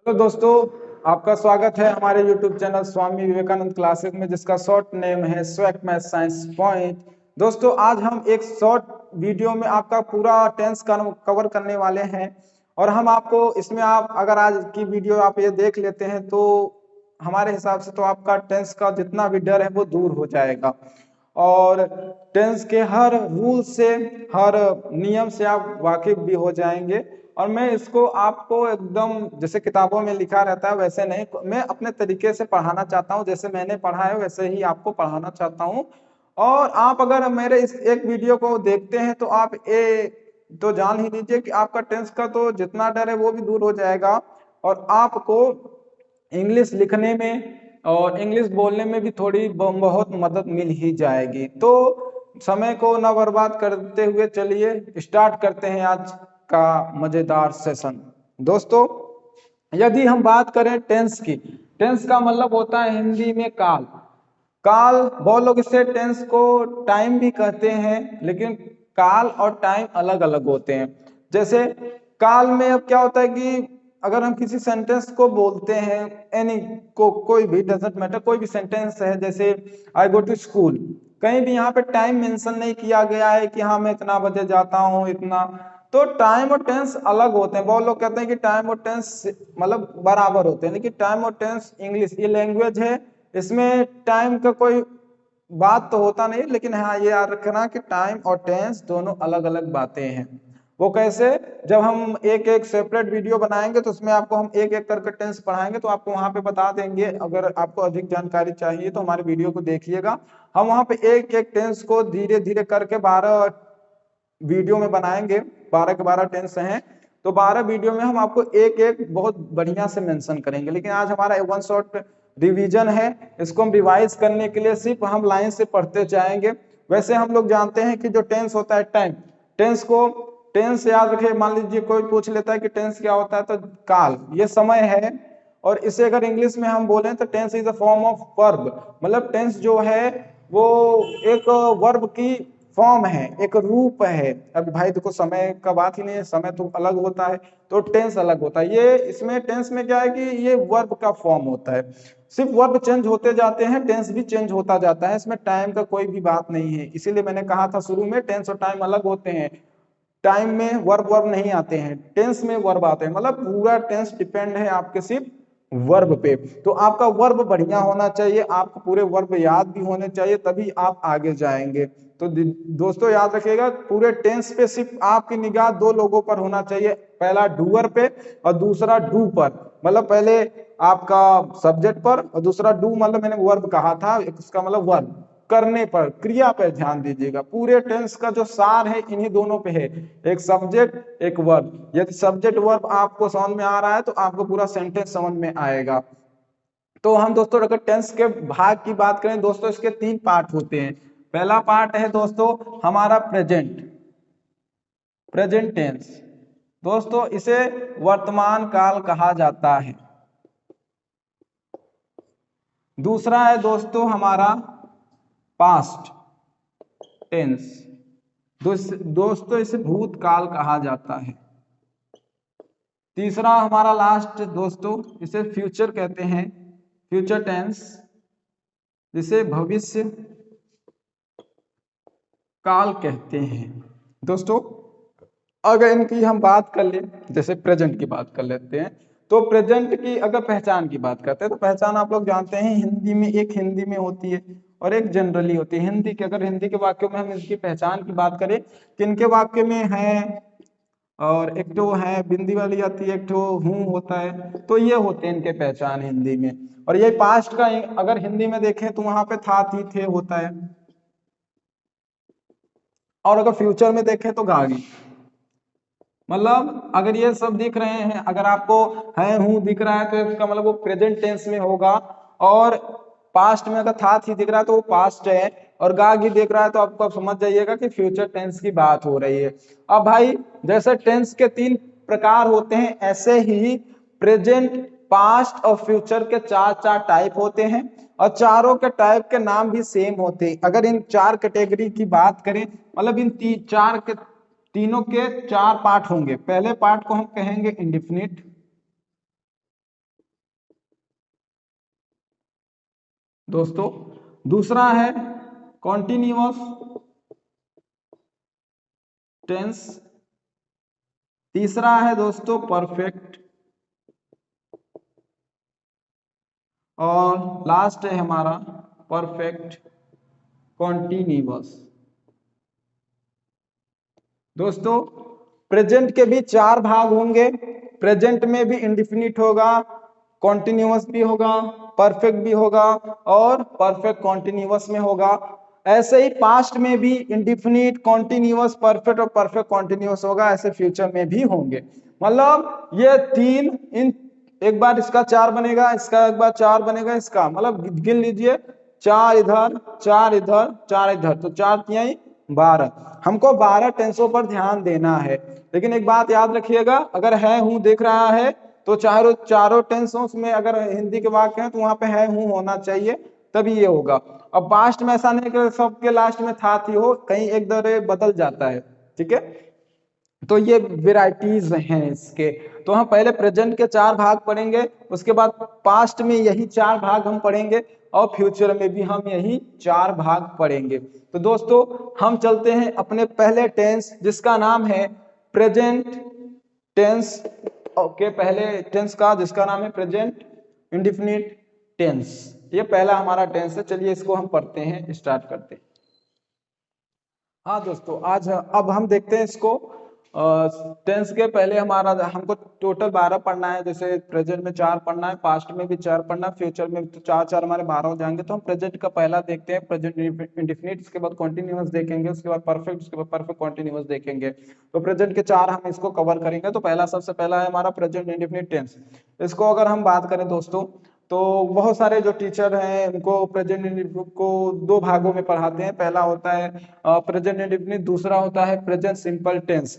Hello दोस्तों, आपका स्वागत है हमारे YouTube channel Swami Vivekananda classes में, जिसका शॉर्ट नेम है स्वैक मैथ साइंस पॉइंट। दोस्तों, आज हम एक शॉर्ट वीडियो में आपका पूरा टेंस का कवर करने वाले हैं। और हम आपको इसमें, आप अगर आज की वीडियो आप ये देख लेते हैं तो हमारे हिसाब से तो आपका टेंस का जितना भी डर है वो दूर हो जाएगा। और टेंस के हर रूल से, हर नियम से आप वाकिफ भी हो जाएंगे। और मैं इसको आपको एकदम जैसे किताबों में लिखा रहता है वैसे नहीं, मैं अपने तरीके से पढ़ाना चाहता हूँ। जैसे मैंने पढ़ा है वैसे ही आपको पढ़ाना चाहता हूँ। और आप अगर मेरे इस एक वीडियो को देखते हैं तो आप ये तो जान ही लीजिए कि आपका टेंस का तो जितना डर है वो भी दूर हो जाएगा। और आपको इंग्लिश लिखने में और इंग्लिश बोलने में भी थोड़ी बहुत मदद मिल ही जाएगी। तो समय को ना बर्बाद करते हुए चलिए स्टार्ट करते हैं आज का मजेदार सेशन। दोस्तों, यदि हम बात करें टेंस की, टेंस का मतलब होता है हिंदी में काल। काल, बहुत लोग इसे टेंस को टाइम भी कहते हैं, लेकिन काल और टाइम अलग अलग होते हैं। जैसे काल में अब क्या होता है कि अगर हम किसी सेंटेंस को बोलते हैं, एनी को, कोई भी डजेंट मैटर, कोई भी सेंटेंस है, जैसे आई गो टू स्कूल, कहीं भी यहाँ पे टाइम मेंशन नहीं किया गया है कि हाँ मैं इतना बजे जाता हूँ इतना। तो टाइम और टेंस अलग होते हैं। बहुत लोग कहते हैं कि टाइम और टेंस मतलब बराबर होते हैं, लेकिन टाइम और टेंस इंग्लिश ये लैंग्वेज है, इसमें टाइम का कोई बात तो होता नहीं, लेकिन हाँ ये याद रखना कि टाइम और टेंस दोनों अलग अलग बातें हैं। वो कैसे? जब हम एक एक सेपरेट वीडियो बनाएंगे तो उसमें आपको हम एक एक करके टेंस पढ़ाएंगे, तो आपको वहां पे बता देंगे। अगर आपको अधिक जानकारी चाहिए तो हमारे वीडियो को देखिएगा। हम वहां पे एक एक टेंस को धीरे धीरे करके 12 वीडियो में बनाएंगे। 12 के 12 टेंस हैं, तो 12 वीडियो में हम आपको एक एक बहुत बढ़िया से मेंशन करेंगे। लेकिन आज हमारा वन शॉट रिवीजन है, इसको हम रिवाइज करने के लिए सिर्फ हम लाइन से पढ़ते जाएंगे। वैसे हम लोग जानते हैं कि जो टेंस होता है टाइम, टेंस को, टेंस याद रखिए। मान लीजिए कोई पूछ लेता है कि टेंस क्या होता है, तो काल ये समय है। और इसे अगर इंग्लिश में हम बोलें तो tense is a form of verb. मतलब टेंस जो है वो एक वर्ब की फॉर्म है, एक रूप है। अब भाई देखो, समय का बात ही नहीं है, समय तो अलग होता है, तो टेंस अलग होता है। ये इसमें टेंस में क्या है कि ये वर्ब का फॉर्म होता है। सिर्फ वर्ब चेंज होते जाते हैं, टेंस भी चेंज होता जाता है। इसमें टाइम का कोई भी बात नहीं है। इसीलिए मैंने कहा था शुरू में, टेंस और टाइम अलग होते हैं। टाइम में वर्ब वर्ब नहीं आते हैं, टेंस में वर्ब आते हैं। मतलब पूरा टेंस डिपेंड है आपके सिर्फ वर्ब पे। तो आपका वर्ब बढ़िया होना चाहिए, आपको पूरे वर्ब याद भी होने चाहिए, तभी आप आगे जाएंगे। तो दोस्तों याद रखिएगा, पूरे टेंस पे सिर्फ आपकी निगाह दो लोगों पर होना चाहिए। पहला डूअर पे और दूसरा डू पर। मतलब पहले आपका सब्जेक्ट पर और दूसरा डू, मतलब मैंने वर्ब कहा था, इसका मतलब वर्ब करने पर, क्रिया पर ध्यान दीजिएगा। पूरे टेंस का जो सार है इन्हीं दोनों पे है, एक सब्जेक्ट एक वर्ब। यदि सब्जेक्ट वर्ब आपको समझ में आ रहा है तो आपको पूरा सेंटेंस समझ में आएगा। तो हम दोस्तों अगर टेंस के भाग की बात करें दोस्तों, इसके 3 पार्ट होते हैं। पहला पार्ट है दोस्तों हमारा प्रेजेंट, प्रेजेंट टेंस। दोस्तों इसे वर्तमान काल कहा जाता है। दूसरा है दोस्तों हमारा पास्ट टेंस। दोस्तों इसे भूतकाल कहा जाता है। तीसरा हमारा लास्ट दोस्तों, इसे फ्यूचर कहते हैं, फ्यूचर टेंस, जिसे भविष्य काल कहते हैं। दोस्तों अगर इनकी हम बात कर ले, जैसे प्रेजेंट की बात कर लेते हैं, तो प्रेजेंट की अगर पहचान की बात करते हैं तो पहचान आप लोग जानते हैं, हिंदी में एक हिंदी में होती है और एक जनरली होती है। हिंदी के, अगर हिंदी के वाक्यों में हम इसकी पहचान की बात करें, किनके वाक्य में है, और एक तो है बिंदी वाली आती है, एक तो हूं होता है, तो ये होते हैं इनके पहचान हिंदी में। और ये पास्ट का अगर हिंदी में देखें तो वहां पे था थी थे होता है। और अगर फ्यूचर में देखें तो गागी। मतलब अगर ये सब दिख रहे हैं, अगर आपको है हूं दिख रहा है तो इसका मतलब वो प्रेजेंट टेंस में होगा। और पास्ट में अगर था थी दिख रहा है तो वो पास्ट है। और गागी देख रहा है तो आपको समझ जाइएगा कि फ्यूचर टेंस की बात हो रही है। अब भाई जैसे टेंस के 3 प्रकार होते हैं, ऐसे ही प्रेजेंट, पास्ट और फ्यूचर के 4 टाइप होते हैं। और चारों के टाइप के नाम भी सेम होते हैं। अगर इन 4 कैटेगरी की बात करें, मतलब इन 4 के, तीनों के 4 पार्ट होंगे। पहले पार्ट को हम कहेंगे इंडिफिनिट, दोस्तों। दूसरा है कॉन्टिन्यूअस टेंस। तीसरा है दोस्तों परफेक्ट। और लास्ट है हमारा परफेक्ट कॉन्टिन्यूअस। दोस्तों प्रेजेंट के भी 4 भाग होंगे। प्रेजेंट में भी इंडिफिनिट होगा, कॉन्टिन्यूअस भी होगा, परफेक्ट भी होगा और परफेक्ट कॉन्टिन्यूअस में होगा। ऐसे ही पास्ट में भी इंडिफिनिट, कॉन्टिन्यूअस, परफेक्ट और परफेक्ट कॉन्टिन्यूअस होगा। ऐसे फ्यूचर में भी होंगे। मतलब ये 3 इन एक बार इसका 4 बनेगा, इसका एक बार 4 बनेगा, इसका मतलब गिन लीजिए 4 इधर, 4 इधर, 4 इधर, तो 4 तिहाई 12। हमको 12 टेंसों पर ध्यान देना है। लेकिन एक बात याद रखिएगा, अगर है हूं देख रहा है तो चारों टेंसों में अगर हिंदी के वाक्य हैं तो वहां पे है हूं होना चाहिए, तभी ये होगा। अब पास्ट में ऐसा नहीं कि सबके लास्ट में था थी हो, कहीं एक दरे बदल जाता है। ठीक है, तो ये वेराइटीज हैं इसके। तो हम पहले प्रेजेंट के 4 भाग पढ़ेंगे, उसके बाद पास्ट में यही 4 भाग हम पढ़ेंगे और फ्यूचर में भी हम यही 4 भाग पढ़ेंगे। तो दोस्तों हम चलते हैं अपने पहले टेंस जिसका नाम है प्रेजेंट टेंस। ओके, पहले टेंस का जिसका नाम है प्रेजेंट इंडेफिनिट टेंस। ये पहला हमारा टेंस है। चलिए इसको हम पढ़ते हैं, स्टार्ट करते हैं। हाँ दोस्तों, आज अब हम देखते हैं इसको। टेंस के पहले हमको टोटल 12 पढ़ना है। जैसे प्रेजेंट में 4 पढ़ना है, पास्ट में भी 4 पढ़ना है, फ्यूचर में तो 4 हमारे 12 हो जाएंगे। तो हम प्रेजेंट का पहला देखते हैं, प्रेजेंट इंडेफिनिट, उसके बाद कॉन्टिन्यूअस देखेंगे, उसके बाद परफेक्ट, उसके बाद परफेक्ट कॉन्टिन्यूअस देखेंगे। तो प्रेजेंट के 4 हम इसको कवर करेंगे। तो पहला सबसे पहला है हमारा प्रेजेंट इंडेफिनिट टेंस। इसको अगर हम बात करें दोस्तों, तो बहुत सारे जो टीचर हैं उनको प्रेजेंट इंडेफिनिट को 2 भागों में पढ़ाते हैं। पहला होता है प्रेजेंट इंडेफिनिट, दूसरा होता है प्रेजेंट सिंपल टेंस।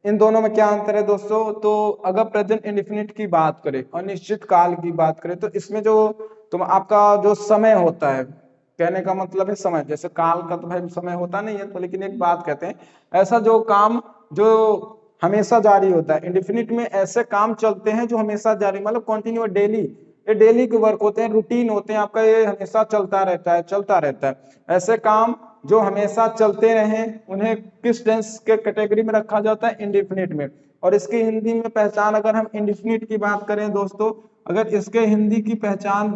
इन दोनों में क्या अंतर है दोस्तों? तो अगर प्रेजेंट इंडेफिनिट की बात करें, अनिश्चित काल की बात करें, तो इसमें जो आपका जो समय होता है, कहने का मतलब है समय, जैसे काल का तो भाई समय होता नहीं है, तो लेकिन एक बात कहते हैं, ऐसा जो काम जो हमेशा जारी होता है, इंडेफिनिट में ऐसे काम चलते हैं जो हमेशा जारी, मतलब कंटिन्यू, डेली, ये डेली के वर्क होते हैं, रूटीन होते हैं आपका, ये हमेशा चलता रहता है, चलता रहता है। ऐसे काम जो हमेशा चलते रहे उन्हें किस टेंस के कैटेगरी में रखा जाता है? इंडेफिनिट में। और इसकी हिंदी में पहचान, अगर हम इंडेफिनिट की बात करें दोस्तों, अगर इसके हिंदी की पहचान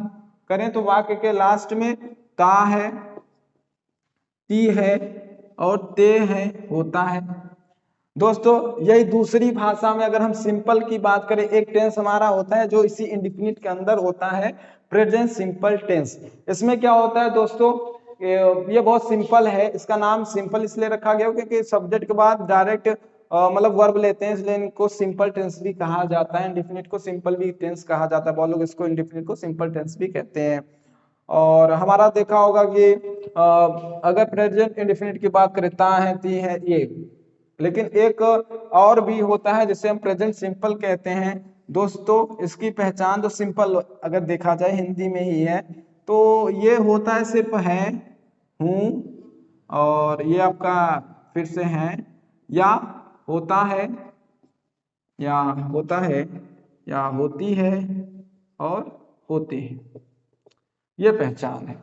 करें तो वाक्य के लास्ट में ता है, ती है और ते है, होता है। दोस्तों यही दूसरी भाषा में अगर हम सिंपल की बात करें, एक टेंस हमारा होता है जो इसी इंडेफिनिट के अंदर होता है, प्रेजेंट सिंपल टेंस। इसमें क्या होता है दोस्तों, ये बहुत सिंपल है। इसका नाम सिंपल इसलिए रखा गया क्योंकि सब्जेक्ट के बाद डायरेक्ट मतलब वर्ब लेते हैं, इसलिए इनको सिंपल टेंस भी कहा जाता है। इंडेफिनिट को सिंपल भी टेंस कहा जाता है, बहुत लोग इसको इंडेफिनिट को सिंपल टेंस भी कहते हैं। और हमारा देखा होगा कि अगर प्रेजेंट इंडेफिनिट की बात करें, ता है, ती है, ये, लेकिन एक और भी होता है जिसे हम प्रेजेंट सिंपल कहते हैं। दोस्तों इसकी पहचान जो सिंपल अगर देखा जाए हिंदी में ही है, तो ये होता है सिर्फ है, हूं, और ये आपका फिर से है, या होता है, या होता है, या होती है और होते हैं। ये पहचान है।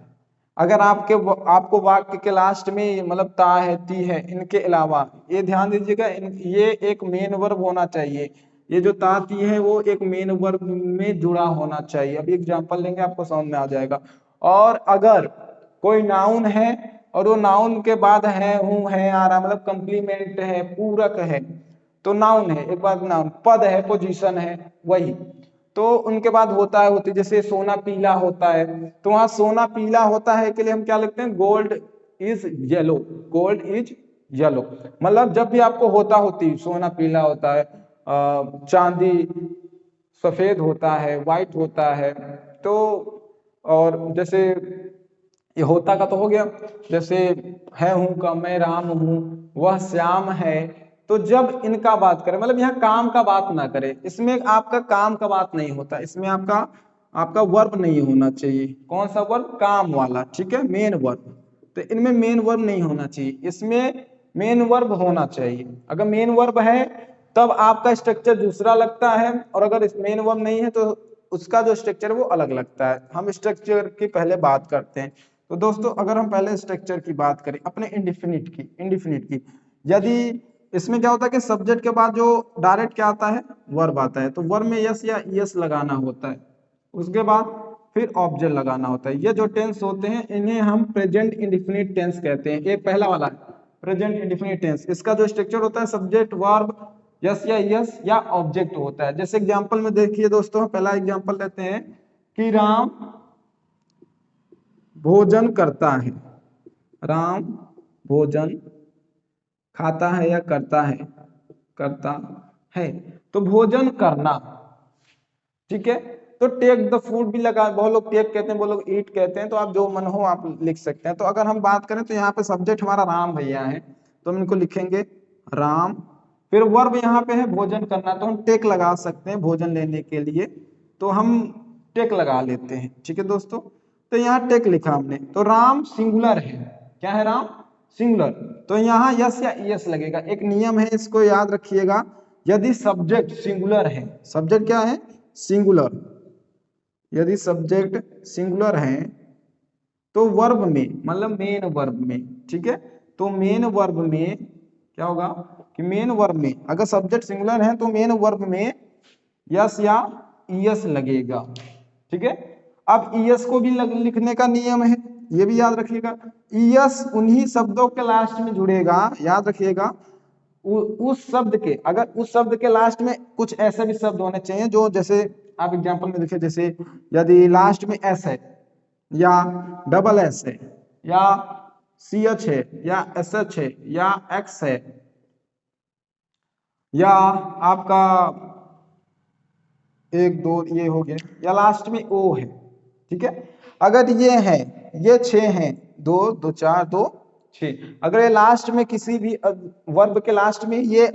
अगर आपको वाक्य के लास्ट में मतलब ता है, ती है, इनके अलावा ये ध्यान दीजिएगा, ये एक मेन वर्ब होना चाहिए। ये जो ता ती है वो एक मेन वर्ब में जुड़ा होना चाहिए। अभी एग्जांपल लेंगे आपको समझ में आ जाएगा। और अगर कोई नाउन है और वो नाउन के बाद है, हूं, है, आ रहा, मतलब कंप्लीमेंट है, पूरक है, तो नाउन है। एक बात, नाउन पद है, पोजीशन है, वही, तो उनके बाद होता है, होती, जैसे सोना पीला होता है, तो वहां सोना पीला होता है के लिए हम क्या लिखते हैं? Gold is yellow, gold is yellow. मतलब जब भी आपको होता, होती, सोना पीला होता है, चांदी सफेद होता है, व्हाइट होता है, तो और जैसे ये होता का तो हो गया, जैसे है, हूं का, मैं राम हूं, वह श्याम है। तो जब इनका बात करें, मतलब यहाँ काम का बात ना करें, इसमें आपका काम का बात नहीं होता, इसमें आपका आपका वर्ब नहीं होना चाहिए। कौन सा वर्ब? काम वाला, ठीक है, मेन वर्ब। तो इनमें मेन वर्ब नहीं होना चाहिए, इसमें मेन वर्ब होना चाहिए। अगर मेन वर्ब है तब आपका स्ट्रक्चर दूसरा लगता है, और अगर इस मेन वर्ब नहीं है तो उसका जो स्ट्रक्चर है वो अलग लगता है। हम स्ट्रक्चर की पहले बात करते हैं। तो दोस्तों अगर हम पहले स्ट्रक्चर की बात करें अपने इंडिफिनिट की, यदि इसमें क्या होता है कि सब्जेक्ट के बाद जो डायरेक्ट क्या आता है, वर्ब आता है, तो वर्ब में यस या ईएस लगाना होता है, उसके बाद फिर ऑब्जेक्ट लगाना होता है। ये जो टेंस होते हैं इन्हें हम प्रेजेंट इंडिफिनिट टेंस कहते हैं। ये पहला वाला है प्रेजेंट इंडिफिनिट टेंस। इसका जो स्ट्रक्चर होता है सब्जेक्ट वर्ब यस या यस या ऑब्जेक्ट होता है। जैसे एग्जांपल में देखिए दोस्तों, पहला एग्जांपल लेते हैं कि राम भोजन करता है। राम भोजन खाता है या करता है, करता है। तो भोजन करना, ठीक है। तो टेक द फूड भी लगा, बहुत लोग टेक कहते हैं, बहुत लोग ईट कहते हैं, तो आप जो मन हो आप लिख सकते हैं। तो अगर हम बात करें तो यहाँ पे सब्जेक्ट हमारा राम भैया है, तो हम इनको लिखेंगे राम। फिर वर्ब यहाँ पे है भोजन करना, तो हम टेक लगा सकते हैं भोजन लेने के लिए, तो हम टेक लगा लेते हैं, ठीक है दोस्तों। तो यहाँ टेक लिखा हमने, तो राम सिंगुलर है। क्या है? राम सिंगुलर। तो यहाँ यस या ईएस लगेगा। एक नियम है, इसको याद रखिएगा, यदि सब्जेक्ट सिंगुलर है, सब्जेक्ट क्या है? सिंगुलर। यदि सब्जेक्ट सिंगुलर है तो वर्ब में, मतलब मेन वर्ब में, ठीक है। तो मेन वर्ब में क्या होगा कि मेन वर्ब में अगर सब्जेक्ट सिंगुलर है तो मेन वर्ब में यस या ईएस लगेगा, ठीक है। अब ईएस को भी लिखने का नियम है, ये भी याद रखिएगा। ईएस उन्हीं शब्दों के लास्ट में जुड़ेगा, याद रखिएगा। उस शब्द के, अगर उस शब्द के लास्ट में कुछ ऐसे भी शब्द होने चाहिए जो, जैसे आप एग्जांपल में देखिए, जैसे यदि लास्ट में एस है या डबल एस है या सी एच है या एस एच है या एक्स है या आपका एक दो ये हो गया, या लास्ट में ओ है, ठीक है। अगर ये है, ये 6 हैं, 2 2 4 2 6, अगर ये लास्ट में किसी भी वर्ब के लास्ट में ये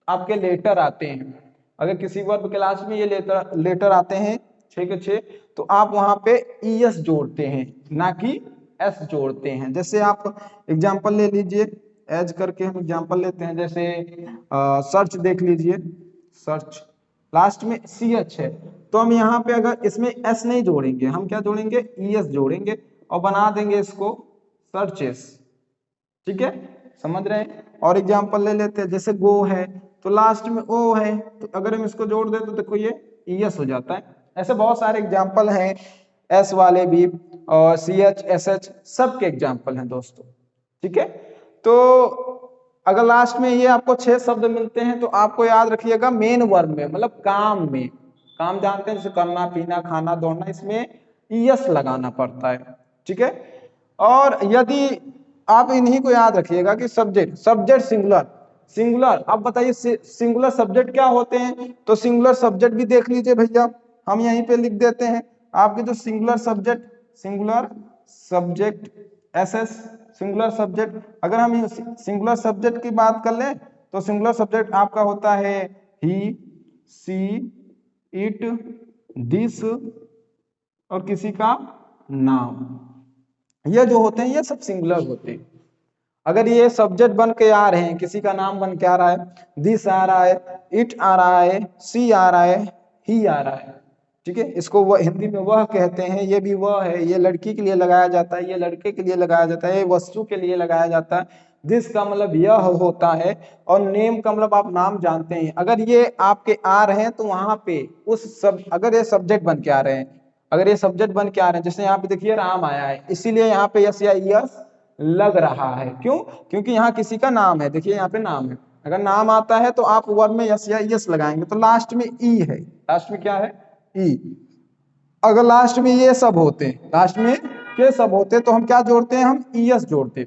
आपके लेटर आते हैं, अगर किसी वर्ब के लास्ट में ये लेटर आते हैं 6 के 6, तो आप वहां पे ईएस जोड़ते हैं, ना कि एस जोड़ते हैं। जैसे आप एग्जांपल ले लीजिए, एज करके हम एग्जांपल लेते हैं, जैसे सर्च देख लीजिए, सर्च लास्ट में सी एच है, तो हम यहाँ पे अगर इसमें एस नहीं जोड़ेंगे, हम क्या जोड़ेंगे? ईएस जोड़ेंगे और बना देंगे इसको सर्चेस, ठीक है, समझ रहे हैं। और एग्जांपल ले लेते हैं, जैसे गो है तो लास्ट में ओ है, तो अगर हम इसको जोड़ दें तो देखो ये ईएस हो जाता है। ऐसे बहुत सारे एग्जांपल हैं, एस वाले भी और सी एच एस एच सबके एग्जांपल हैं दोस्तों, ठीक है। तो अगर लास्ट में ये आपको 6 शब्द मिलते हैं तो आपको याद रखिएगा मेन वर्ब में, मतलब काम में, काम जानते हैं जैसे करना, पीना, खाना, दौड़ना, इसमें ईएस लगाना पड़ता है, ठीक है। और यदि आप इन्हीं को याद रखिएगा कि सब्जेक्ट सिंगुलर, आप बताइए सिंगुलर सब्जेक्ट क्या होते हैं? तो सिंगुलर सब्जेक्ट भी देख लीजिए भैया, हम यहीं पे लिख देते हैं आपके जो singular subject SS singular subject. अगर हम सिंगुलर सब्जेक्ट की बात कर लें तो सिंगुलर सब्जेक्ट आपका होता है ही, सी, इट, दिस और किसी का नाम। ये जो होते हैं ये सब सिंगुलर होते हैं। अगर ये सब्जेक्ट बन के आ रहे हैं, किसी का नाम बन के आ रहा है, दिस आ रहा है, इट आ रहा है, सी आ रहा है, ही आ रहा है, ठीक है। इसको वह हिंदी में वह कहते हैं, ये भी वह है, ये लड़की के लिए लगाया जाता है, ये लड़के के लिए लगाया जाता है, ये वस्तु के लिए लगाया जाता है। दिस का मतलब यह होता है, और नेम का मतलब आप नाम जानते हैं। अगर ये आपके आ रहे हैं तो वहां पे अगर ये सब्जेक्ट बन के आ रहे हैं, अगर ये सब्जेक्ट बन के आ रहे हैं, जैसे यहाँ पे देखिए राम आया है, इसीलिए यहाँ पे यस या यस लग रहा है। क्यों? क्योंकि यहाँ किसी का नाम है, देखिए यहाँ पे नाम है। अगर नाम आता है तो आप वर्ब में यस या यस लगाएंगे। तो लास्ट में ई है, लास्ट में क्या है? ई। अगर लास्ट में ये सब होते, लास्ट में ये सब होते तो हम क्या जोड़ते हैं? हम ईएस जोड़ते।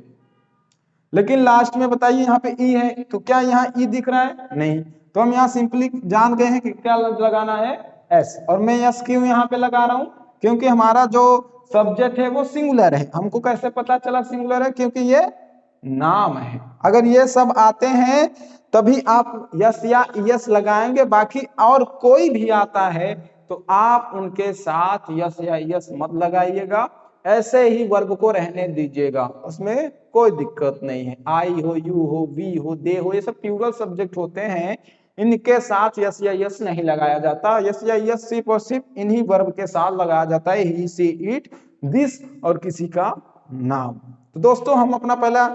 लेकिन लास्ट में बताइए यहाँ पे ई है, तो क्या यहाँ ई दिख रहा है? नहीं। तो हम यहाँ सिंपली जान गए हैं कि क्या लगाना है? एस। और मैं एस क्यों यहाँ पे लगा रहा हूं? क्योंकि हमारा जो सब्जेक्ट है वो सिंगुलर है। हमको कैसे पता चला सिंगुलर है? क्योंकि ये नाम है। अगर ये सब आते हैं तभी आप यस या यस लगाएंगे, बाकी और कोई भी आता है तो आप उनके साथ यस या यस मत लगाइएगा, ऐसे ही वर्ब को रहने दीजिएगा, उसमें कोई दिक्कत नहीं है। आई हो, यू हो, वी हो, दे हो, ये सब प्लूरल सब्जेक्ट होते हैं, इनके साथ यस या यस नहीं लगाया जाता। यस या यस सिर्फ और सिर्फ इन्हीं वर्ब के साथ लगाया जाता है, ही, सी, इट, दिस और किसी का नाम। तो दोस्तों हम अपना पहला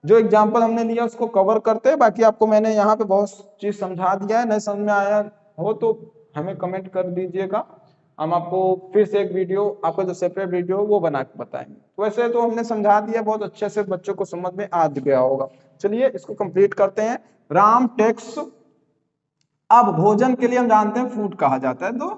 जो एग्जाम्पल हमने लिया उसको कवर करते हैं। बाकी आपको मैंने यहाँ पे बहुत चीज समझा दिया है, नहीं समझ में आया हो तो हमें कमेंट कर दीजिएगा, हम आपको फिर से एक वीडियो, आपको जो सेपरेट वीडियो वो बना के बताएंगे। वैसे तो हमने समझा दिया बहुत अच्छे से, बच्चों को समझ में आ गया होगा। चलिए इसको कंप्लीट करते हैं। राम टेक्स, अब भोजन के लिए हम जानते हैं फूड कहा जाता है, तो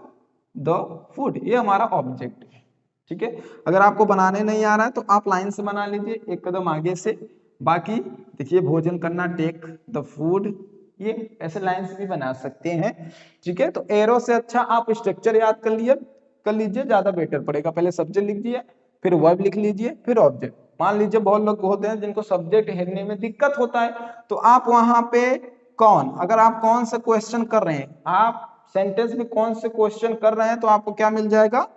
द फूड ये हमारा ऑब्जेक्ट है। ठीक है, अगर आपको बनाने नहीं आ रहा है तो आप लाइन से बना लीजिए एक कदम आगे से। बाकी देखिए भोजन करना, टेक द फूड, ये ऐसे लाइन से भी बना सकते हैं। ठीक है, तो एरो से अच्छा आप स्ट्रक्चर याद कर लीजिए, ज्यादा बेटर पड़ेगा। पहले सब्जेक्ट लिख दिए, फिर वर्ब लिख लीजिए, फिर ऑब्जेक्ट। मान लीजिए बहुत लोग होते हैं जिनको सब्जेक्ट हेरने में दिक्कत होता है, तो आप वहां पे कौन, अगर आप कौन से क्वेश्चन कर रहे हैं, आप सेंटेंस में कौन से क्वेश्चन कर रहे हैं, तो आपको क्या मिल जाएगा,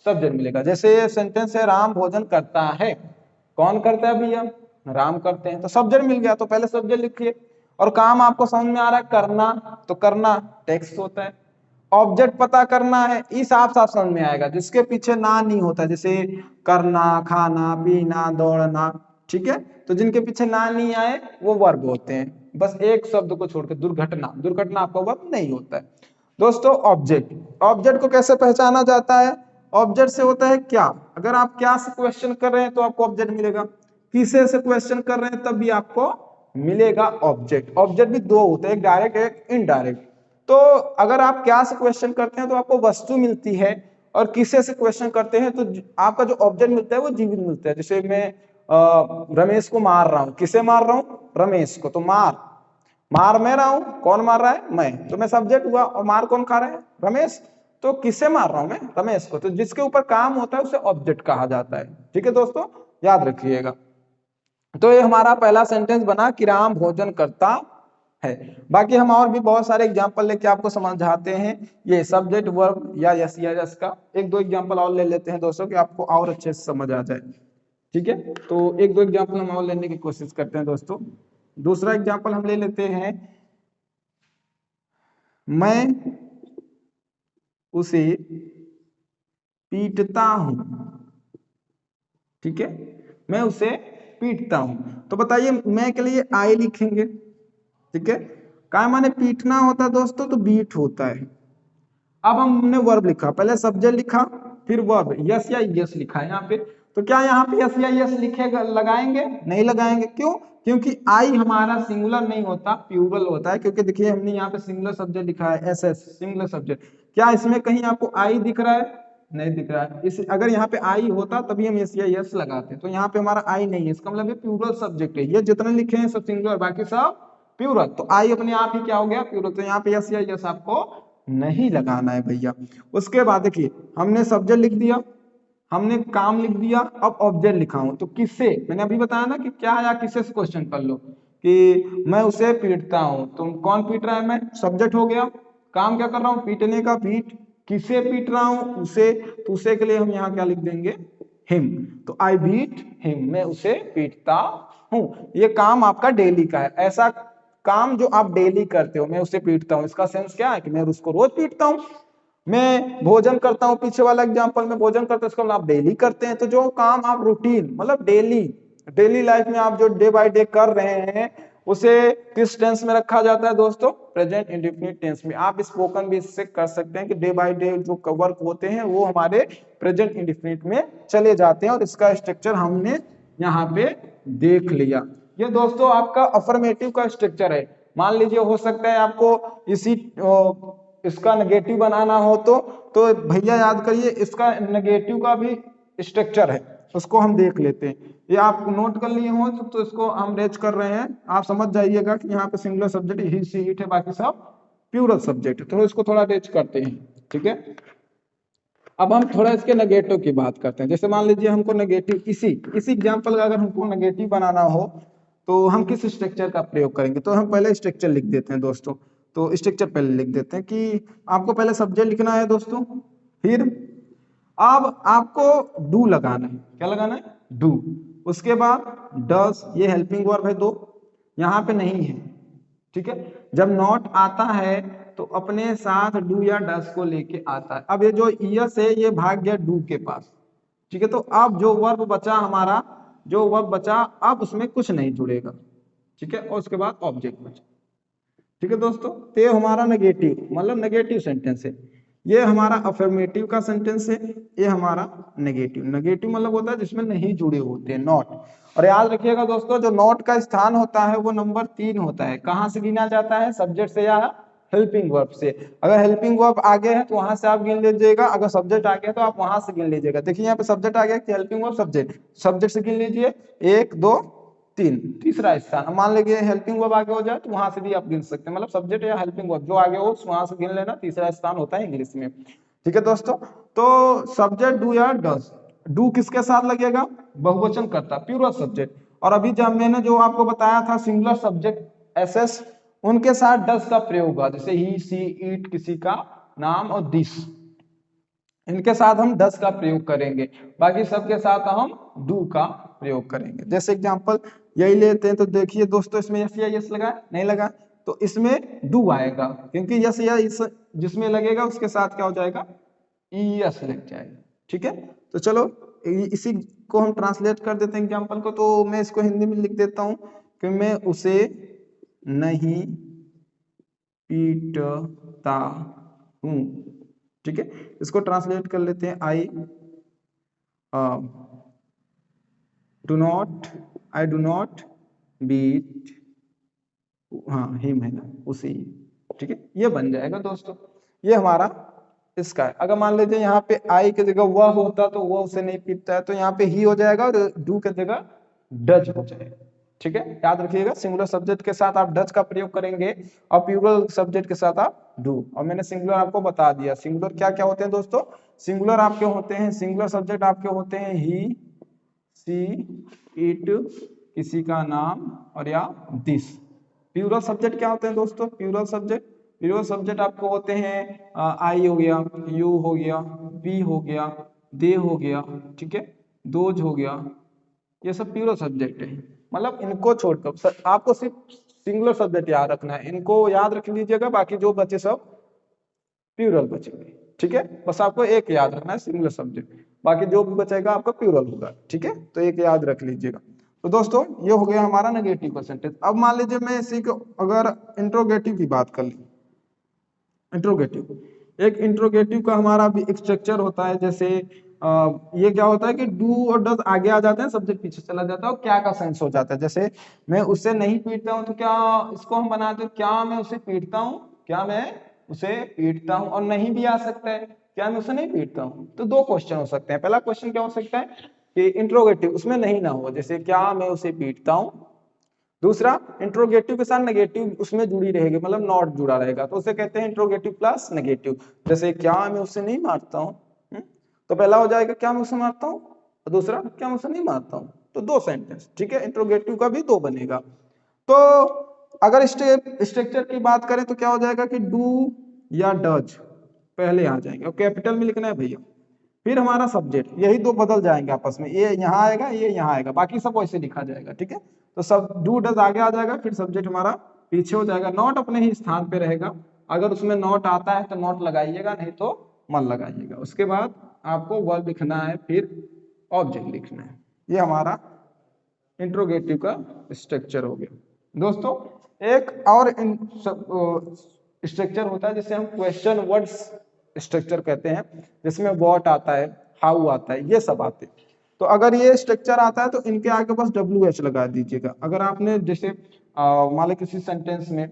सब्जेक्ट मिलेगा। जैसे ये सेंटेंस है राम भोजन करता है, कौन करता है भैया, राम करते हैं, तो सब्जेक्ट मिल गया। तो पहले सब्जेक्ट लिखिए। और काम आपको समझ में आ रहा है करना, तो करना टेक्स्ट होता है। ऑब्जेक्ट पता करना है, इस साफ साफ समझ में आएगा जिसके पीछे ना नहीं होता, जैसे करना, खाना, पीना, दौड़ना। ठीक है, तो जिनके पीछे ना नहीं आए वो वर्ब होते हैं, बस एक शब्द को छोड़कर। दुर्घटना, दुर्घटना आपका वर्ब नहीं होता है। दोस्तों ऑब्जेक्ट, ऑब्जेक्ट को कैसे पहचाना जाता है, ऑब्जेक्ट से होता है क्या। अगर आप क्या से क्वेश्चन कर रहे हैं तो आपको ऑब्जेक्ट मिलेगा, किसे से क्वेश्चन कर रहे हैं तब भी आपको मिलेगा ऑब्जेक्ट। ऑब्जेक्ट भी दो होते हैं, एक डायरेक्ट एक इनडायरेक्ट। तो अगर आप क्या से क्वेश्चन करते हैं तो आपको वस्तु मिलती है, और किसे से क्वेश्चन करते हैं तो आपका जो ऑब्जेक्ट मिलता है वो जीवित मिलता है। जैसे मैं रमेश को मार रहा हूं, किसे मार रहा हूं, रमेश को, तो मार, मार मैं रहा हूं, कौन मार रहा है, मैं, तो मैं सब्जेक्ट हुआ। और मार कौन खा रहा है, रमेश, तो किसे मार रहा हूं मैं, रमेश को। तो जिसके ऊपर काम होता है उसे ऑब्जेक्ट कहा जाता है। ठीक है दोस्तों, याद रखिएगा। तो ये हमारा पहला सेंटेंस बना कि राम भोजन करता है। बाकी हम और भी बहुत सारे एग्जांपल लेके आपको समझाते हैं, ये सब्जेक्ट वर्ब या यस या यस का एक दो एग्जांपल और ले लेते हैं दोस्तों, कि आपको और अच्छे से समझ आ जाए। ठीक है, तो एक दो एग्जांपल हम और लेने की कोशिश करते हैं दोस्तों। दूसरा एग्जांपल हम ले लेते हैं, मैं उसे पीटता हूं। ठीक है, मैं उसे पीटता हूं। तो बताइए मैं के लिए आई लिखेंगे। ठीक है, काय माने पीटना होता है दोस्तों, तो बीट होता है। अब हमने वर्ब लिखा, पहले सब्जेक्ट लिखा, फिर वर्ब, यस या यस लिखा है यहाँ पे। तो क्या यहाँ पे यस या यस लिखेगा, लगाएंगे, नहीं लगाएंगे, क्यों, क्योंकि आई हमारा सिंगुलर नहीं होता, प्लूरल होता है। क्योंकि देखिए हमने यहाँ पे सिंगुलर सब्जेक्ट लिखा है, एस एस सिंगुलर सब्जेक्ट। क्या इसमें कहीं आपको आई दिख रहा है, नहीं दिख रहा है। इस अगर यहाँ पे आई होता तभी हम यस या यस लगाते, तो यहाँ पे हमारा आई नहीं है, इसका मतलब ये प्लूरल सब्जेक्ट है। ये जितने लिखे हैं सब सिंगुलर, बाकी सब प्लूरल। तो आई अपने आप ही क्या हो गया, प्लूरल। तो यहाँ पे यस या यस आपको नहीं लगाना है भैया। उसके बाद देखिए हमने सब्जेक्ट लिख दिया, हमने काम लिख दिया, अब ऑब्जेक्ट लिखा हूं। तो किससे, मैंने अभी बताया ना कि क्या है, या किससे से क्वेश्चन कर लो कि मैं उसे पीटता हूं, तुम कौन पीट रहा है, मैं, सब्जेक्ट हो गया। काम क्या कर रहा हूं, पीटने का, पीट, किसे पीट रहा हूं, उसे। तो उसे के लिए हम यहाँ क्या लिख देंगे, हिम। तो आई बीट हिम, मैं उसे पीटता हूं। ये काम आपका डेली का है, ऐसा काम जो आप डेली करते हो, मैं उसे पीटता हूं, इसका सेंस क्या है कि मैं उसको रोज पीटता हूं। मैं भोजन करता हूं, पीछे वाला एग्जांपल में भोजन करते हैं, इसको आप डेली करते हैं। तो जो काम आप रूटीन मतलब डेली डेली लाइफ में आप जो डे बाय डे कर रहे हैं, उसे किस टेंस में रखा जाता है दोस्तों, प्रेजेंट इंडेफिनिट टेंस में। आप स्पोकन भी इससे कर सकते हैं कि डे बाय डे जो वर्क होते हैं वो हमारे प्रेजेंट इंडेफिनिट में चले जाते हैं, और इसका स्ट्रक्चर हमने यहाँ पे देख लिया। ये दोस्तों आपका अफर्मेटिव का स्ट्रक्चर है। मान लीजिए हो सकता है आपको इसी इसका नेगेटिव बनाना हो, तो भैया याद करिए इसका नेगेटिव का भी स्ट्रक्चर है, उसको हम देख लेते हैं। ये आप नोट कर लिए हो तो इसको हम रेज कर रहे हैं, आप समझ जाइएगा कि यहाँ पे singular subject he see it है, बाकी सब प्लूरल सब्जेक्ट है। तो इसको थोड़ा रेज करते हैं। ठीक है, अब हम थोड़ा इसके नेगेटिव की बात करते हैं। जैसे मान लीजिए हमको नेगेटिव, इसी एग्जांपल का अगर हमको नेगेटिव बनाना हो तो हम किस स्ट्रक्चर का प्रयोग करेंगे। तो हम पहले स्ट्रक्चर लिख देते हैं दोस्तों। तो स्ट्रक्चर पहले लिख देते हैं कि आपको पहले सब्जेक्ट लिखना है दोस्तों, फिर अब आपको डू लगाना है। क्या लगाना है, डू। उसके बाद डस, ये हेल्पिंग वर्ब है दो, यहाँ पे नहीं है। ठीक है। जब नॉट आता है तो अपने साथ डू या डस को लेके आता है। अब ये जो यस है ये भाग गया डू के पास, ठीक है। तो अब जो वर्ब बचा हमारा, जो वर्ब बचा अब उसमें कुछ नहीं जुड़ेगा, ठीक है। और उसके बाद ऑब्जेक्ट बचा, ठीक है दोस्तों। तो ये हमारा नेगेटिव मतलब नेगेटिव सेंटेंस है। ये हमारा अफर्मेटिव का सेंटेंस है, ये हमारा नेगेटिव। नेगेटिव मतलब होता है जिसमें नहीं जुड़े होते हैं, नॉट। और याद रखिएगा दोस्तों, जो नॉट का स्थान होता है वो नंबर 3 होता है। कहां से गिना जाता है? सब्जेक्ट से या हेल्पिंग वर्ब से। अगर हेल्पिंग वर्ब आगे है तो वहां से आप गिन लीजिएगा, अगर सब्जेक्ट आगे है तो आप वहां से गिन लीजिएगा। देखिए यहाँ पे सब्जेक्ट आ गया कि हेल्पिंग वर्ब सब्जेक्ट, सब्जेक्ट से गिन लीजिए 1 2 3, तीसरा स्थान। मान लीजिए हेल्पिंग वर्ब आगे हो जाए तो वहां से भी आप गिन सकते हैं, मतलब सब्जेक्ट या हेल्पिंग वर्ब जो आगे हो वहां से गिन लेना, तीसरा स्थान होता है इंग्लिश में, ठीक है दोस्तों। तो सब्जेक्ट डू या डज, डू किसके साथ लगेगा? बहुवचन करता, प्लूरल सब्जेक्ट। और अभी जब मैंने जो आपको बताया था सिंगुलर सब्जेक्ट एसएस, उनके साथ डज का प्रयोग हुआ, जैसे ही सी इट किसी का नाम, और दिस, इनके साथ हम डज का प्रयोग करेंगे। बाकी सबके साथ हम डू का प्रयोग करेंगे। जैसे एग्जांपल यही लेते हैं तो देखिए दोस्तों, इसमें यस या यस लगा नहीं लगा, तो इसमें डू आएगा, क्योंकि यस या इस जिसमें लगेगा उसके साथ क्या हो जाएगा? यस लग जाएगा, ठीक है। तो चलो इसी को हम ट्रांसलेट कर देते हैं एग्जांपल को। तो मैं इसको हिंदी में लिख देता हूं कि मैं उसे नहीं पीटता हूं, ठीक है। इसको ट्रांसलेट कर लेते हैं। आई डू नॉट बीट, हाँ हिम है ना, उसी, ठीक है। ये बन जाएगा दोस्तों, ये हमारा इसका है। अगर मान लीजिए यहाँ पे आई की जगह वह होता तो वह उसे नहीं पीटता है, तो यहाँ पे ही हो जाएगा और डू की जगह डज हो जाएगा, ठीक है। याद रखिएगा सिंगुलर सब्जेक्ट के साथ आप डज का प्रयोग करेंगे और प्लूरल सब्जेक्ट के साथ आप डू। और मैंने सिंगुलर आपको बता दिया। सिंगुलर क्या क्या होते हैं दोस्तों? सिंगुलर आपके होते हैं, सिंगुलर सब्जेक्ट आपके होते हैं ही, सी, इट, किसी का नाम, और या दिस। प्लूरल सब्जेक्ट क्या होते हैं दोस्तों? प्लूरल सब्जेक्ट आपको होते हैं आई हो गया, यू हो गया, वी हो गया, दे हो गया, ठीक है, दोज हो गया। ये सब प्लूरल सब्जेक्ट है। मतलब इनको छोड़कर आपको सिर्फ सिंगुलर सब्जेक्ट याद रखना है, इनको याद रख लीजिएगा, बाकी जो बचे सब प्लूरल बचेंगे, ठीक है। बस आपको एक याद रखना है सिंगुलर सब्जेक्ट, बाकी जो भी बचेगा आपका प्लूरल होगा, ठीक है। तो एक याद रख लीजिएगा। तो दोस्तों ये हो गया हमारा नेगेटिव परसेंटेज। अब मान लीजिए मैं इसी को अगर इंट्रोगेटिव की बात कर ली, इंट्रोगेटिव, एक इंट्रोगेटिव का हमारा भी एक स्ट्रक्चर होता है। जैसे ये क्या होता है कि डू और डज आगे आ जाते हैं, सब्जेक्ट पीछे चला जाता है और क्या का सेंस हो जाता है। जैसे मैं उससे नहीं पीटता हूं, तो क्या इसको हम बनाते हैं, क्या मैं उसे पीटता हूं, क्या मैं उसे पीटता हूं। और नहीं भी आ सकता है, क्या मैं उसे नहीं पीटता हूं। तो दो क्वेश्चन हो सकते हैं। पहला क्वेश्चन क्या हो सकता है कि इंट्रोगेटिव उसमें नहीं ना हो, जैसे क्या मैं उसे पीटता हूं। दूसरा इंट्रोगेटिव के साथ नेगेटिव उसमें जुड़ी रहेगी, मतलब नॉट जुड़ा रहेगा, तो उसे कहते हैं इंट्रोगेटिव प्लस नेगेटिव। जैसे क्या मैं उसे नहीं मारता हूँ, तो पहला हो जाएगा क्या मैं उसे मारता हूँ, और दूसरा क्या मैं उसे नहीं मारता हूँ। तो दो सेंटेंस, ठीक है। इंट्रोगेटिव का भी दो बनेगा। तो अगर स्ट्रक्चर की बात करें तो क्या हो जाएगा कि डू या डज पहले आ जाएंगे, और कैपिटल में लिखना है भैया। फिर हमारा सब्जेक्ट, यही दो बदल जाएंगे आपस में, ये यहाँ आएगा ये यहाँ आएगा, बाकी सब वैसे लिखा जाएगा, ठीक है। तो सब डू डज आगे आ जाएगा, फिर सब्जेक्ट हमारा पीछे हो जाएगा। नॉट अपने ही स्थान पे रहेगा, अगर उसमें नॉट आता है तो नॉट लगाइएगा, नहीं तो मत लगाइएगा। उसके बाद आपको वर्ब लिखना है, फिर ऑब्जेक्ट लिखना है। ये हमारा इंट्रोगेटिव का स्ट्रक्चर हो गया दोस्तों। एक और स्ट्रक्चर होता है जिसे हम क्वेश्चन वर्ड्स स्ट्रक्चर कहते हैं, जिसमें व्हाट आता है, हाउ आता है, ये सब आते हैं। तो अगर ये स्ट्रक्चर आता है तो इनके आगे बस WH लगा दीजिएगा। अगर आपने जैसे मान लो किसी सेंटेंस में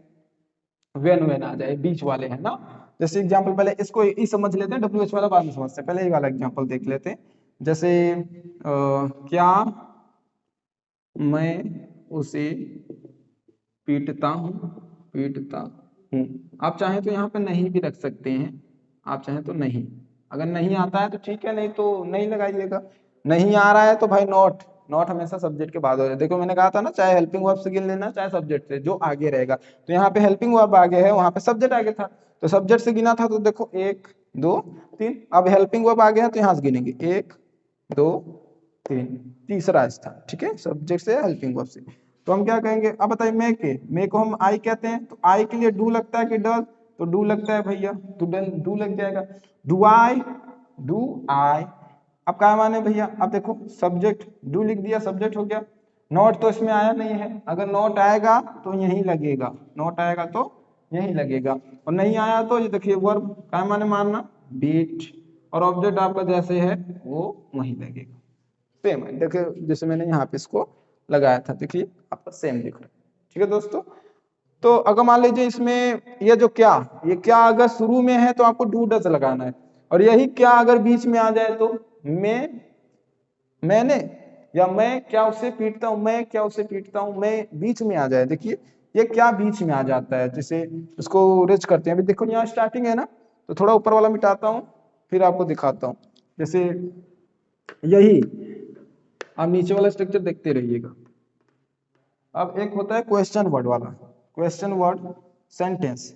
वेन आ जाए, बीच वाले हैं ना, जैसे एग्जांपल पहले इसको ई समझ लेते हैं, WH वाला बाद में समझते हैं। पहले ये वाला एग्जांपल देख लेते हैं। जैसे क्या मैं उसे पीटता हूँ। आप चाहें तो यहाँ पे नहीं भी रख सकते हैं, आप चाहें तो नहीं। अगर नहीं आता है तो ठीक है, नहीं तो नहीं लगाइएगा। नहीं आ रहा है तो भाई नॉट, नॉट हमेशा सब्जेक्ट के बाद हो जाए। देखो मैंने कहा था ना, चाहे हेल्पिंग वर्ब से गिन लेना चाहे सब्जेक्ट से, जो आगे रहेगा। तो यहाँ पे हेल्पिंग वर्ब आगे है, वहां पे सब्जेक्ट आगे था, तो सब्जेक्ट से गिना था। तो देखो 1 2 3, अब हेल्पिंग वर्ब आगे है तो यहाँ से गिनेंगे 1 2 3, तीसरा स्थान, ठीक है, सब्जेक्ट से हेल्पिंग वर्ब से। तो हम क्या कहेंगे, अब बताइए मे को हम आई कहते हैं, तो आई के लिए डू लगता है कि डज, तो डू लगता है भैया, तो डू लग जाएगा। डू आई अब क्या माने भैया, अब देखो सब्जेक्ट डू लिख दिया, सब्जेक्ट हो गया। नॉट तो इसमें आया नहीं है, अगर नॉट आएगा तो यही लगेगा, नॉट आएगा तो यही लगेगा, और नहीं आया तो ये देखिए वर्ब क्या माने मानना, बीट, और ऑब्जेक्ट आपका जैसे है वो वहीं लगेगा, सेम है। देखिए जैसे मैंने यहाँ पे इसको लगाया था, देखिए आपका सेम दिख रहा है। ठीक है दोस्तों, तो अगर मान लीजिए इसमें ये जो क्या, ये क्या अगर शुरू में है तो आपको डू डज लगाना है, और यही क्या अगर बीच में आ जाए तो मैंने, या मैं क्या उसे पीटता हूं, मैं क्या उसे पीटता हूं, मैं बीच में आ जाए, देखिए ये क्या बीच में आ जाता है, जैसे इसको रेज करते हैं। अभी देखो यहाँ स्टार्टिंग है ना, तो थोड़ा ऊपर वाला मिटाता हूं फिर आपको दिखाता हूं। जैसे यही आप नीचे वाला स्ट्रक्चर देखते रहिएगा। अब एक होता है क्वेश्चन वर्ड वाला, क्वेश्चन वर्ड सेंटेंस,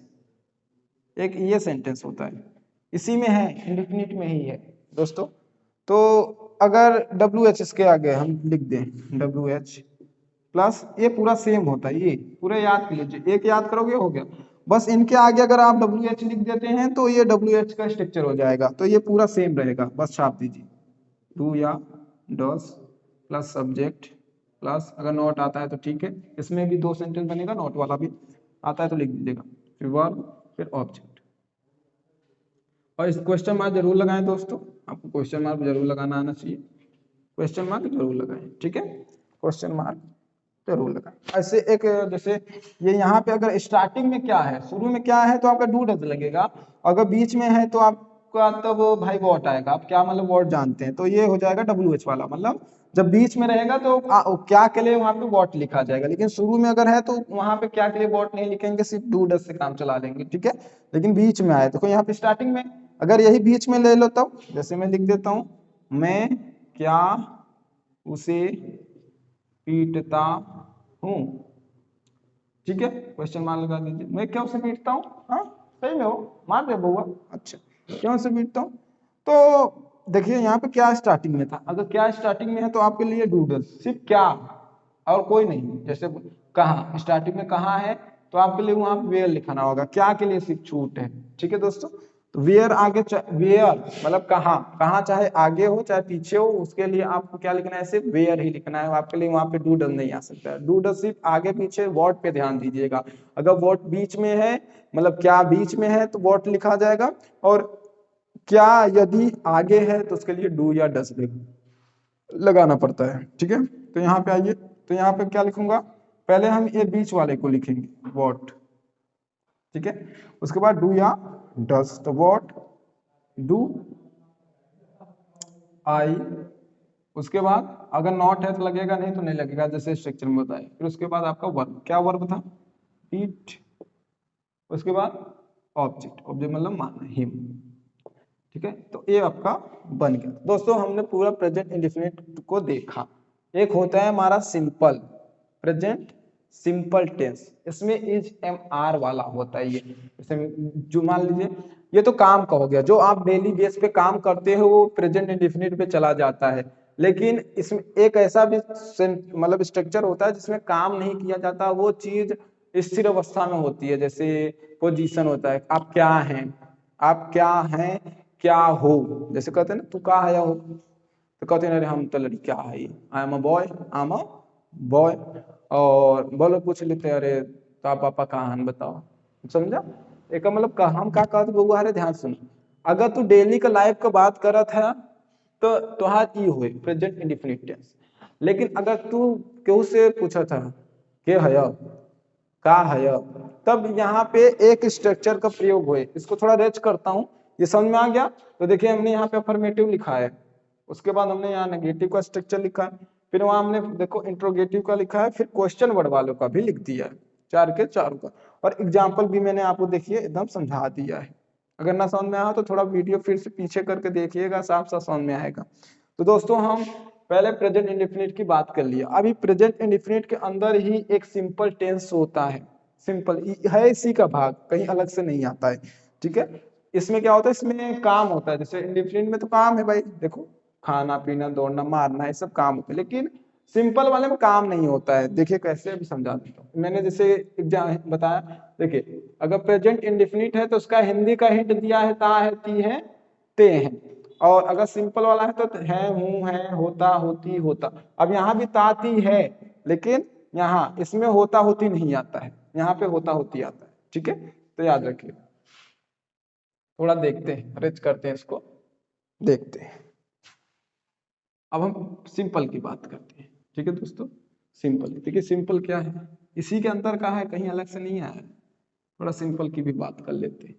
एक ये सेंटेंस होता है, इसी में है, इंडेफिनिट में ही है दोस्तों। तो अगर डब्ल्यू एच इसके आगे हम लिख दें, डब्ल्यू एच प्लस, ये पूरा सेम होता है, ये पूरे याद कर लीजिए, एक याद करोगे हो गया। बस इनके आगे अगर आप डब्ल्यू एच लिख देते हैं तो ये डब्ल्यू एच का स्ट्रक्चर हो जाएगा, तो ये पूरा सेम रहेगा, बस छाप दीजिए डू या डस प्लस सब्जेक्ट प्लस, अगर नॉट आता है तो ठीक है, इसमें भी दो सेंटेंस बनेगा, नॉट वाला भी आता है तो लिख दीजिएगा, फिर वर्ब फिर ऑब्जेक्ट, और इस क्वेश्चन मार्क जरूर लगाएं दोस्तों, आपको क्वेश्चन मार्क जरूर लगाना आना चाहिए, क्वेश्चन मार्क जरूर लगाएं, ठीक है, क्वेश्चन मार्क जरूर लगाएं। ऐसे एक जैसे ये यहाँ पे अगर स्टार्टिंग में क्या है, शुरू में क्या है तो आपका डू डज लगेगा, अगर बीच में है तो आपका तब भाई वॉट आएगा, आप क्या मतलब वॉट जानते हैं, तो ये हो जाएगा डब्ल्यू एच वाला, मतलब जब बीच में रहेगा तो क्या के लिए वहां पे वॉट लिखा जाएगा, लेकिन शुरू में अगर है तो वहां पे क्या के लिए वॉट नहीं लिखेंगे, सिर्फ डू डज से काम चला लेंगे, ठीक है। लेकिन बीच में आए, देखो यहाँ पे स्टार्टिंग में अगर यही बीच में ले लो तब, जैसे मैं लिख देता हूं, मैं क्या उसे पीटता हूं, ठीक है, क्वेश्चन मार्क लगा दीजिए, मैं क्या उसे पीटता हूँ, हाँ सही में हो, मार दे बउआ, अच्छा क्यों उसे पीटता हूँ। तो देखिए यहाँ पे क्या स्टार्टिंग में था, अगर क्या स्टार्टिंग में है तो आपके लिए डूडल, सिर्फ क्या और कोई नहीं, जैसे कहाँ स्टार्टिंग में कहाँ है तो आपके लिए वहां वेयर लिखाना होगा, क्या के लिए सिर्फ छूट है, ठीक है दोस्तों। तो वेयर आगे, वेयर मतलब कहाँ, कहाँ चाहे आगे हो चाहे पीछे हो, उसके लिए आपको क्या लिखना है, सिर्फ वेयर ही लिखना है, आपके लिए वहां पे डू डज नहीं आ सकता है, डू डज सिर्फ आगे पीछे, वर्ड पे ध्यान दीजिएगा, अगर वर्ड बीच में है मतलब क्या बीच में है तो वर्ड लिखा जाएगा, और क्या यदि आगे है तो उसके लिए डू या डज लगाना पड़ता है, ठीक है। तो यहाँ पे आइए, तो यहाँ पे क्या लिखूंगा, पहले हम ये बीच वाले को लिखेंगे वॉट, ठीक है, उसके बाद डू या डस, तो वॉट डू आई, उसके बाद अगर नॉट है तो लगेगा, नहीं तो नहीं लगेगा, जैसे स्ट्रक्चर में बताया। फिर उसके बाद आपका वर्ब, क्या वर्ब था, ईट, उसके बाद ऑब्जेक्ट, ऑब्जेक्ट मतलब मानना, हिम, ठीक है। तो ये आपका बन गया दोस्तों, हमने पूरा प्रेजेंट इंडेफिनिट को देखा। एक होता है हमारा सिंपल प्रेजेंट सिंपल टेंस, इसमें इज एम आर वाला होता है, ये जो मान लीजिए ये तो काम का हो गया, जो आप डेली बेस पे काम करते हो वो प्रेजेंट इंडेफिनिट पे चला जाता है। लेकिन इसमें एक ऐसा भी मतलब स्ट्रक्चर होता है जिसमें काम नहीं किया जाता, वो चीज स्थिर अवस्था में होती है, जैसे पोजीशन होता है, आप क्या हैं, आप क्या हैं, क्या हो, जैसे कहते हैं ना तू का है हो, तो कहते हैं अरे हम तो लड़का है, I am a boy, I am a boy, और बोलो पूछ लेते अरे तो पापा कहाँ हैं बताओ, समझा, एक मतलब का हम का कहते बउआ, अरे ध्यान सुनो, अगर तू डेली का लाइफ का बात करत है तो तुहार ई हुए प्रेजेंट इंडेफिनिट टेंस। लेकिन अगर तू केहू से पूछा था के है का है, तब यहाँ पे एक स्ट्रक्चर का प्रयोग हुए, इसको थोड़ा रेच करता हूँ, ये समझ में आ गया। तो देखिए हमने यहाँ पे अफर्मेटिव लिखा है, उसके बाद हमने यहाँ नेगेटिव का स्ट्रक्चर लिखा है, फिर वहां हमने देखो इंट्रोगेटिव का लिखा है, फिर क्वेश्चन वर्ड वालों का भी लिख दिया है, चार के चारों का, और एग्जाम्पल भी मैंने आपको देखिए एकदम समझा दिया है। अगर ना समझ में आया तो थोड़ा वीडियो फिर से पीछे करके देखिएगा, साफ साफ समझ में आएगा। तो दोस्तों हम पहले प्रेजेंट इंडेफिनिट की बात कर लिया, अभी प्रेजेंट इंडेफिनिट के अंदर ही एक सिंपल टेंस होता है, सिंपल है इसी का भाग, कहीं अलग से नहीं आता है, ठीक है। इसमें क्या होता है, इसमें काम होता है, जैसे इंडेफिनिट में तो काम है भाई, देखो खाना पीना दौड़ना मारना ये सब काम होता है, लेकिन सिंपल वाले में काम नहीं होता है। देखिए कैसे, अभी समझा देता हूँ। मैंने जैसे एग्जाम बताया, देखिए अगर प्रेजेंट इंडेफिनिट है तो उसका हिंदी का हिंट दिया है, ता है, ती है, ते है। और अगर सिंपल वाला है तो है, हूं, है, होता, होती, होता। अब यहाँ भी ता ती है, लेकिन यहाँ इसमें होता होती नहीं आता है, यहाँ पे होता होती आता है। ठीक है, तो याद रखिए। थोड़ा देखते हैं, अरेंज करते हैं इसको, देखते हैं। अब हम सिंपल की बात करते हैं। ठीक है दोस्तों, सिंपल। देखिए सिंपल क्या है, इसी के अंदर का है, कहीं अलग से नहीं आया है। थोड़ा सिंपल की भी बात कर लेते हैं।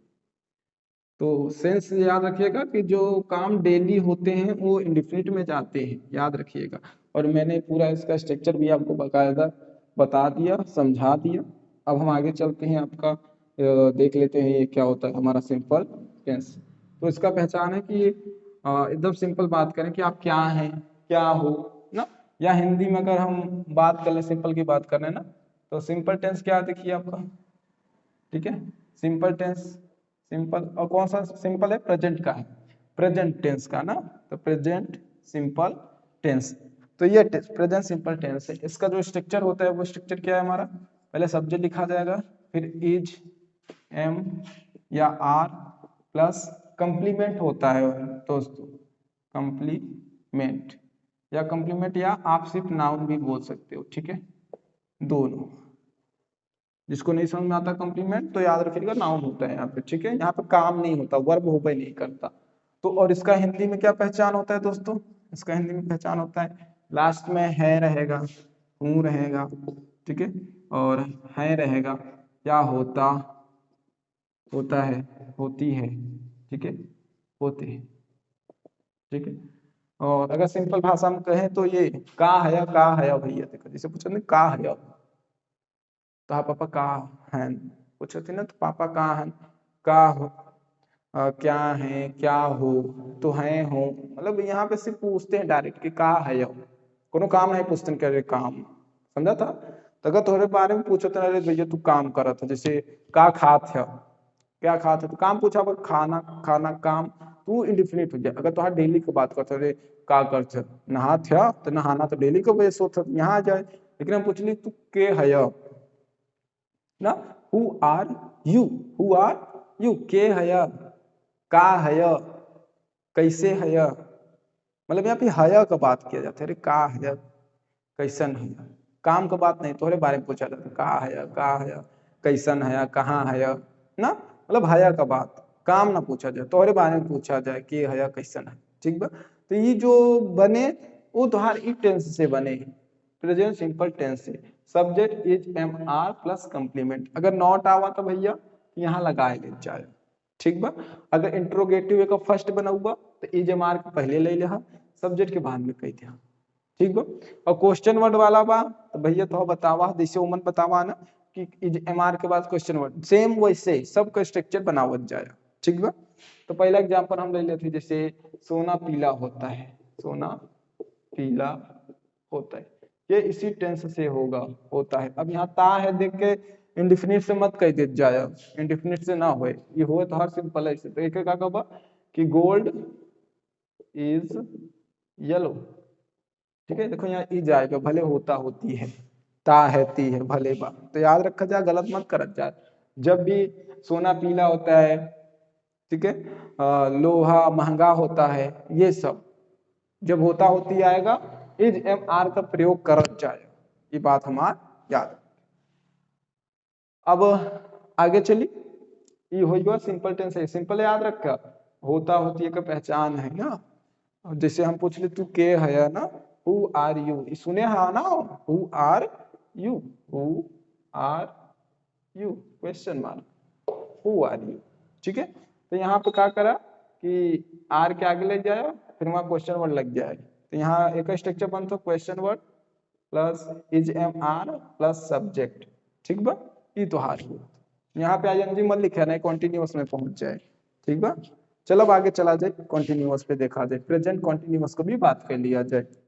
तो सेंस याद रखिएगा कि जो काम डेली होते हैं वो इंडेफिनिट में जाते हैं, याद रखिएगा। और मैंने पूरा इसका स्ट्रक्चर भी आपको बाकायदा बता दिया, समझा दिया। अब हम आगे चलते हैं, आपका देख लेते हैं ये क्या होता है हमारा सिंपल टेंस। तो इसका पहचान है कि एकदम सिंपल बात करें कि आप क्या हैं, क्या हो ना। या हिंदी में अगर हम बात कर ले, सिंपल की बात कर रहे हैं ना, तो सिंपल टेंस क्या देखिए आपका। ठीक है, सिंपल टेंस, सिंपल। और कौन सा सिंपल है, प्रेजेंट का है, प्रेजेंट टेंस का ना। तो प्रेजेंट सिंपल टेंस, तो ये प्रेजेंट सिंपल टेंस है। इसका जो स्ट्रक्चर होता है वो स्ट्रक्चर क्या है हमारा, पहले सब्जेक्ट लिखा जाएगा, फिर इज, एम या आर प्लस कंप्लीमेंट होता है दोस्तों, कंप्लीमेंट या कंप्लीमेंट, या आप सिर्फ नाउन भी बोल सकते हो। ठीक है, दोनों। जिसको नहीं समझ में आता कॉम्प्लीमेंट, तो याद रखिएगा नाउन होता है यहाँ पे। ठीक है, यहाँ पे काम नहीं होता, वर्ब होबे नहीं करता। तो और इसका हिंदी में क्या पहचान होता है दोस्तों, इसका हिंदी में पहचान होता है, लास्ट में है रहेगा, हूं रहेगा। ठीक है, और है रहेगा, या होता, होता है, होती है। ठीक है, होते हैं। ठीक है, और अगर सिंपल भाषा में कहें तो ये का है भैया। देखो जैसे पूछो ना, का है, तो हाँ पापा कहाँ हैं, पूछते थे ना, तो पापा कहाँ हैं, का हो, क्या है, क्या हो, तो हैं, हो। मतलब यहाँ पे सिर्फ पूछते हैं डायरेक्ट कि कहाँ है, कोनो काम नहीं पूछते हैं, क्या काम, समझा था। तो अगर तुम्हारे बारे में पूछो तो अरे भैया तू काम करा था, जैसे का खात है, क्या खाते, तो काम पूछा, पर खाना, खाना काम, तू इंडिफिनिट हो जाए। अगर तुम्हारा डेली की बात करते अरे का करते, नहा था, तो नहाना तो डेली का वजह से यहाँ आ जाए। लेकिन हम पूछ ली तू के है ना, who are you, who are you, के है, का है, कैसे है। मतलब यहाँ पे हया का बात किया जाता है, अरे का है, कैसन है। काम का बात नहीं, तोहरे बारे में पूछा जाता है, का है, कैसन है, कहाँ है ना। मतलब हया का बात, काम ना पूछा जाए, तोहरे बारे में पूछा जाए कि हया कैसन है। ठीक बा, तो ये जो बने वो तुहार ई टेंस से बने, प्रेजेंट सिंपल टेंस से। Subject is am are plus complement. अगर नॉट आवा तो भैया यहाँ लगाए ले जाए। ठीक बा, अगर इंट्रोगेटिव का फर्स्ट बना हुआ तो इज एम आर के पहले ले लिया, सब्जेक्ट के बाद में कह दिया। ठीक बा, और क्वेश्चन वर्ड वाला बा तो भैया तो बतावा, जैसे उमन बतावा ना कि इज एम आर के बाद क्वेश्चन वर्ड, सेम वैसे सबका स्ट्रक्चर बनावत जाए। ठीक बा, तो पहला एग्जांपल हम ले लेते, जैसे सोना पीला होता है, सोना पीला होता है, ये इसी टेंस से होगा, होता है। अब यहाँ ता है देख के इंडिफिनिट से मत कह दे जाए, इंडिफिनिट से ना होए, ये होए तो हर सिंपल है। तो एक का कहबा कि गोल्ड इज येलो। ठीक है, देखो यहाँ इज आएगा, भले होता होती है, ता है, ती है, भले बा, तो याद रखा जाए, गलत मत करत जाए। जब भी सोना पीला होता है, ठीक है, लोहा महंगा होता है, ये सब जब होता होती आएगा इज एम आर का प्रयोग करत जाए, ये बात हमार याद। अब आगे चली, ये हो गया सिंपल टेंस है, सिंपल याद रखा, होता होती है का पहचान है ना। जैसे हम पूछ ले तू के है ना, हु आर यू, सुने हाँ ना, who are you, who are you, question mark, who are you. ठीक है, तो यहाँ पे क्या करा कि आर के आगे ले जाए, फिर वहां क्वेश्चन वर्ड लग जाए। तो यहाँ एक स्ट्रक्चर बनता है, question word plus is am are plus subject. ठीक बा, ये तो हार हुआ। यहाँ पे आईएनजी मत लिखे, नहीं कॉन्टिन्यूअस में पहुंच जाए। ठीक बा, चलो अब आगे चला जाए, कॉन्टिन्यूअस पे देखा जाए, प्रेजेंट कॉन्टिन्यूअस को भी बात कर लिया जाए।